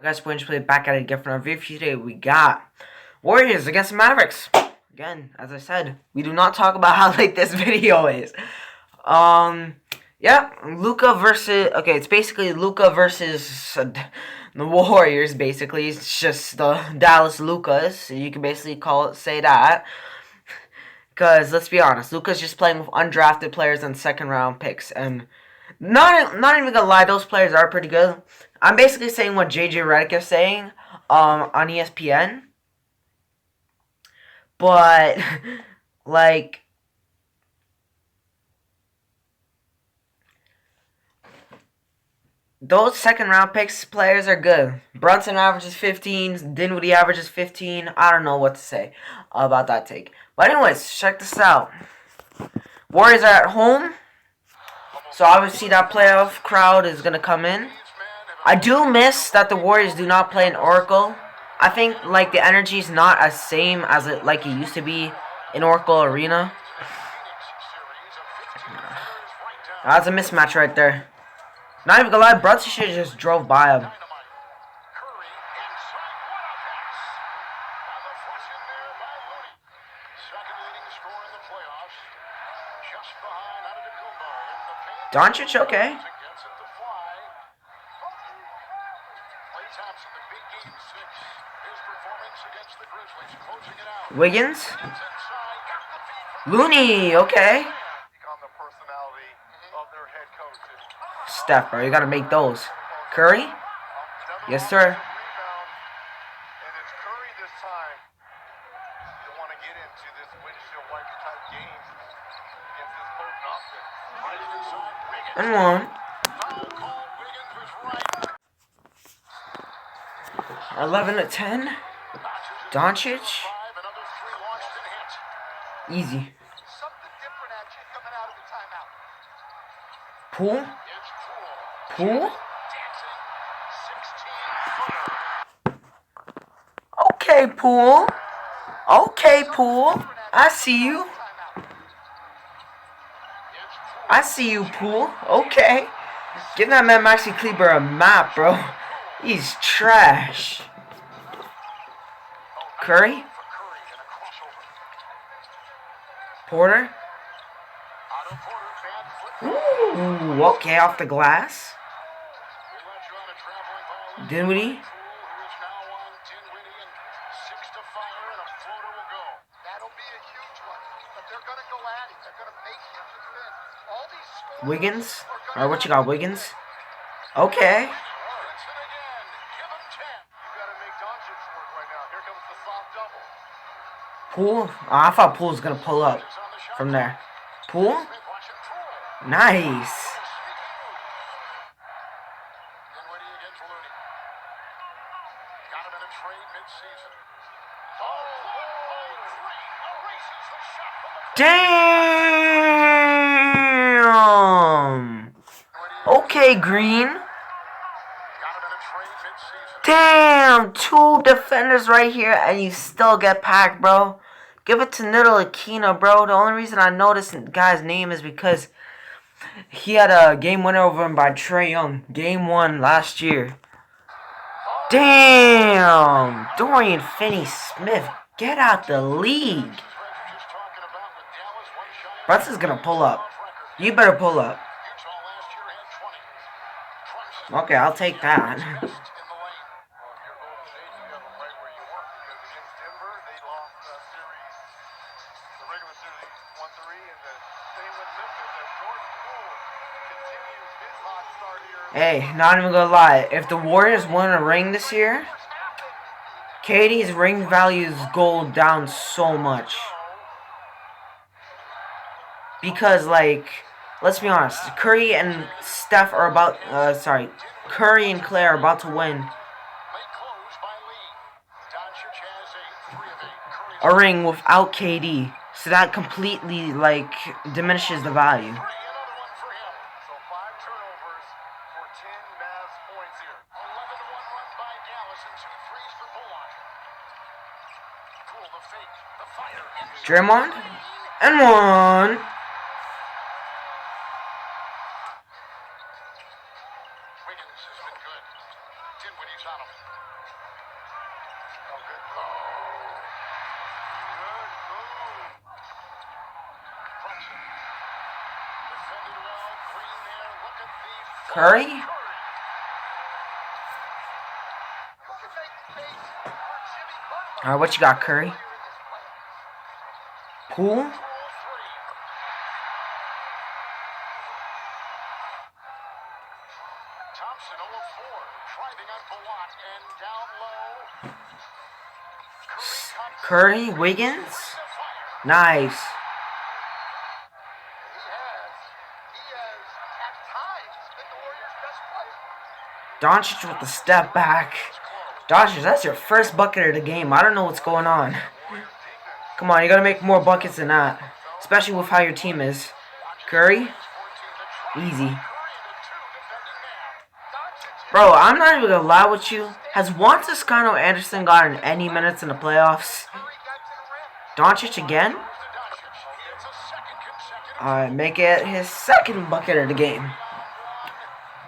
Guys, we're going to play back at it again for our review today. We got Warriors against the Mavericks. Again, as I said, we do not talk about how late this video is. Yeah, Luka versus. Okay, it's basically Luka versus the Warriors. Basically, it's just the Dallas Lukas. You can basically say that. Because let's be honest, Luka's just playing with undrafted players and second round picks, and not even gonna lie, those players are pretty good. I'm basically saying what JJ Redick is saying on ESPN. But like those second round picks players are good. Brunson averages 15, Dinwiddie averages 15. I don't know what to say about that take. But anyways, check this out. Warriors are at home. So obviously that playoff crowd is going to come in. I do miss that the Warriors do not play in Oracle. I think like the energy is not as same as it used to be in Oracle Arena. That's a mismatch right there. Not even gonna lie, Brunson should have just drove by him. Doncic, okay. Wiggins. Looney, okay. Steph, bro, you gotta make those. Curry? Yes, sir. And one. 11-10. Doncic. Easy. Poole. Poole. Okay, Poole. Okay, Poole. I see you. I see you, Poole. Okay. Give that man Maxi Kleber a map, bro. He's trash. Curry. Porter. Ooh, okay, off the glass. Dinwiddie. Wiggins? Or what you got, Wiggins? Okay. Poole? Oh, I thought Poole was going to pull up from there. Poole? Nice. Damn. Okay, Green. Damn, 2 defenders right here, and you still get packed, bro. Give it to Nidal Aquino, bro. The only reason I know this guy's name is because he had a game winner over him by Trae Young. Game 1 last year. Damn. Dorian Finney-Smith, get out the league. Brunson's going to pull up. You better pull up. Okay, I'll take that. Hey, not even gonna lie. If the Warriors win a ring this year, KD's ring values go down so much. Because, like, let's be honest. Curry and Steph are about... Curry and Clay are about to win a ring without KD. So that completely, like, diminishes the value. Draymond. And one. Wiggins has been good. Dinwiddie's on him. Curry? Alright, what you got, Curry? Poole? Curry? Wiggins? Nice. Doncic with the step back. Doncic, that's your first bucket of the game. I don't know what's going on. Come on, you gotta make more buckets than that. Especially with how your team is. Curry? Easy. Bro, I'm not even gonna lie with you. Has Juan Toscano Anderson gotten any minutes in the playoffs? Doncic again? Alright, make it his second bucket of the game.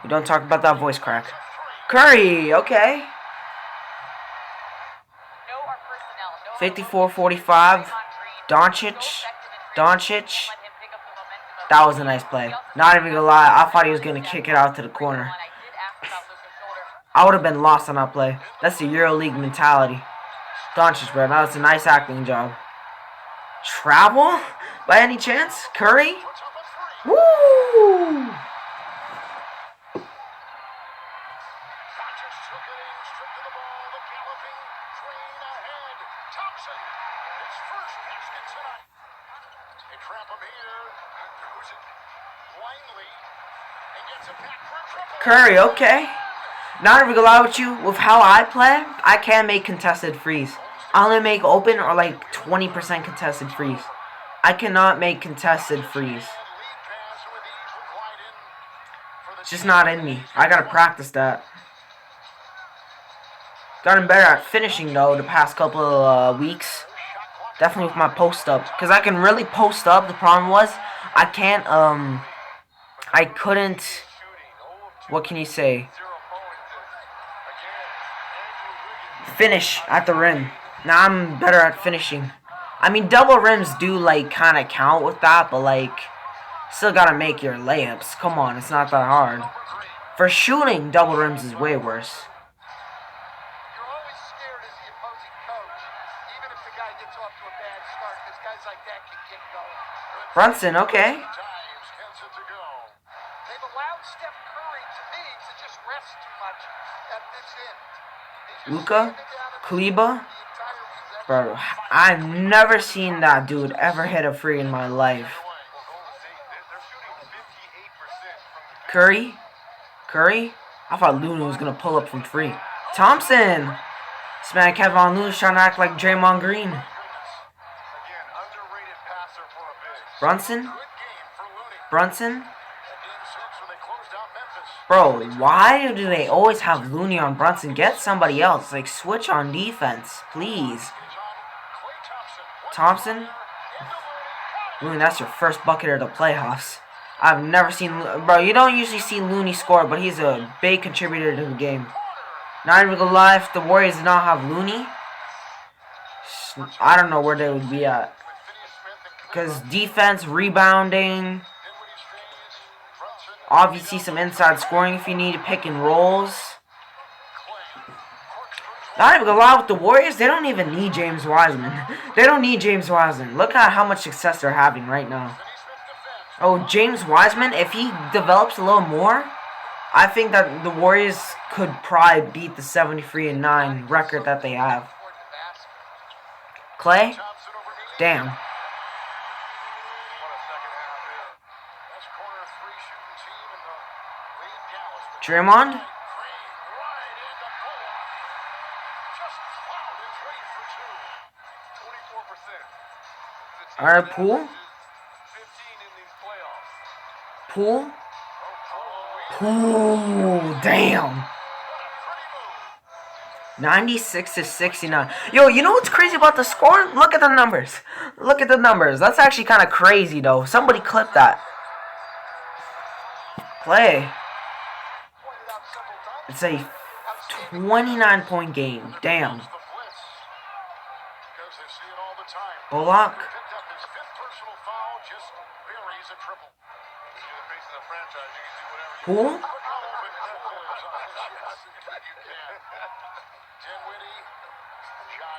We don't talk about that voice crack. Curry, okay. 54-45. Doncic. That was a nice play. Not even gonna lie, I thought he was gonna kick it out to the corner. I would have been lost on that play. That's the EuroLeague mentality. Doncic, bro, that was a nice acting job. Travel? By any chance? Curry? Woo! Curry, okay. Not even gonna lie with you, with how I play, I can't make contested threes. I only make open or like 20% contested threes. I cannot make contested threes. It's just not in me. I gotta practice that. Gotten better at finishing though the past couple of weeks. Definitely with my post up. Because I can really post up. The problem was, I can't, I couldn't, what can you say? Finish at the rim. Now I'm better at finishing. I mean, double rims do, like, kind of count with that, but, like, still gotta make your layups. Come on, it's not that hard. For shooting, double rims is way worse. Brunson, okay. Luka, Kleba. Bro, I've never seen that dude ever hit a free in my life. Curry? I thought Looney was going to pull up from free. Thompson! This man Kevin Looney's trying to act like Draymond Green. Brunson? Bro, why do they always have Looney on Brunson? Get somebody else. Like, switch on defense, please. Thompson? Looney, that's your first bucket of the playoffs. I've never seen... Bro, you don't usually see Looney score, but he's a big contributor to the game. Not even gonna lie, if the Warriors did not have Looney, I don't know where they would be at. Because defense, rebounding... Obviously, some inside scoring if you need to pick and rolls. Not even gonna lie with the Warriors, they don't even need James Wiseman. They don't need James Wiseman. Look at how much success they're having right now. Oh, James Wiseman, if he develops a little more, I think that the Warriors could probably beat the 73-9 record that they have. Clay? Damn. Draymond? Alright, Poole? Damn. 96-69. Yo, you know what's crazy about the score? Look at the numbers. That's actually kind of crazy, though. Somebody clip that. Clay. It's a 29-point game. Damn. Bullock. Poole.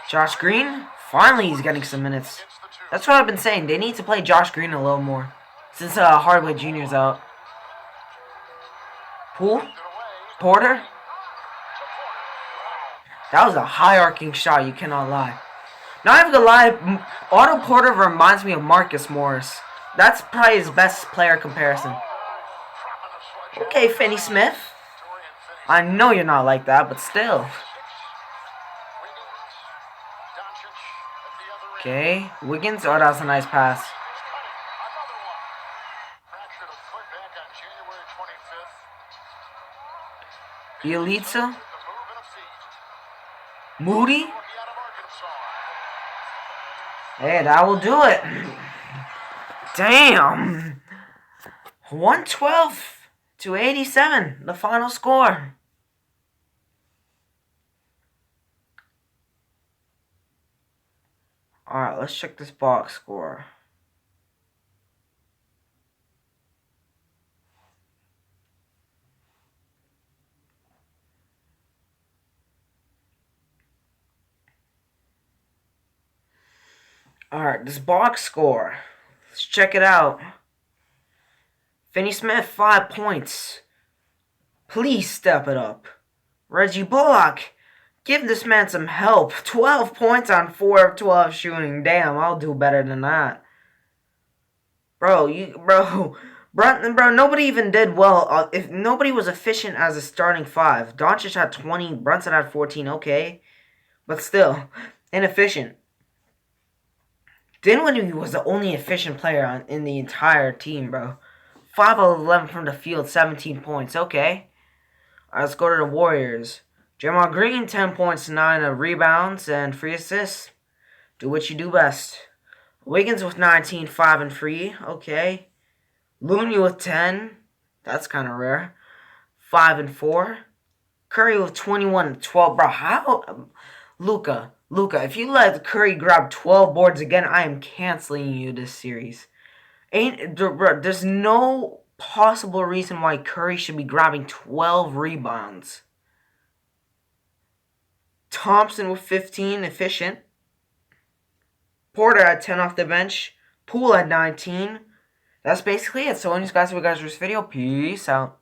Josh Green. Finally, he's getting some minutes. That's what I've been saying. They need to play Josh Green a little more since Hardaway Jr.'s out. Poole. Porter. That was a high-arcing shot, you cannot lie. Not even gonna lie, Otto Porter reminds me of Marcus Morris. That's probably his best player comparison. Okay, Finney Smith. I know you're not like that, but still. Okay, Wiggins. Oh, that was a nice pass. Bielitsa. Moody. Hey, that will do it. Damn. 112-87, the final score. Alright, let's check this box score. Alright, this box score. Let's check it out. Finney Smith, 5 points. Please step it up. Reggie Bullock, give this man some help. 12 points on 4 of 12 shooting. Damn, I'll do better than that. Bro, nobody even did well. If nobody was efficient as a starting 5. Doncic had 20, Brunson had 14, okay. But still, inefficient. Dinwiddie was the only efficient player in the entire team, bro. 5 of 11 from the field, 17 points. Okay. Alright, let's go to the Warriors. Jamal Green, 10 points, 9 of rebounds, and 3 assists. Do what you do best. Wiggins with 19, 5 and 3. Okay. Looney with 10. That's kind of rare. 5 and 4. Curry with 21 and 12. Bro, how? Luka, if you let Curry grab 12 boards again, I am canceling you this series. There's no possible reason why Curry should be grabbing 12 rebounds. Thompson with 15, efficient. Porter at 10 off the bench. Poole at 19. That's basically it. So, anyways, guys, if you guys enjoyed this video, peace out.